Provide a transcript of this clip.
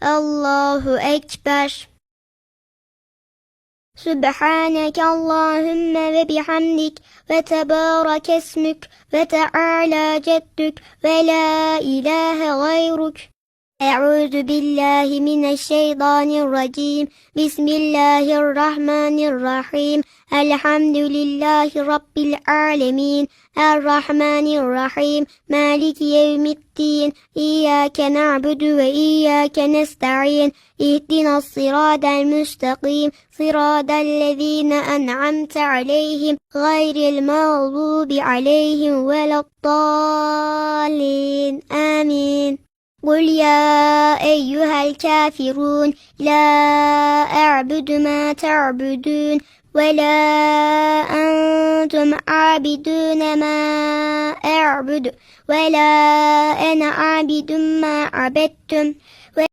Allahu Ekber. Sübhaneke Allahümme ve bihamdik ve tebarek esmük ve teala ceddük ve la ilahe gayruk. Eûzü billahi mineşşeytanirracim. Bismillahirrahmanirrahim. Elhamdülillahi Rabbil alemin. Errahmanirrahim. Maliki yevmiddin. İyyâke na'budu ve iyyâke nesta'in. İhdinas sıradel müstakim. Sıradellezîne en'amte aleyhim. Gayril mağlubi aleyhim veleddallin. Amin. قُلْ يَا أَيُّهَا الْكَافِرُونَ لَا أَعْبُدُ مَا تَعْبُدُونَ وَلَا أَنْتُمْ عَابِدُونَ مَا أَعْبُدُ وَلَا أَنَا عَابِدٌ مَا عَبَدتُّمْ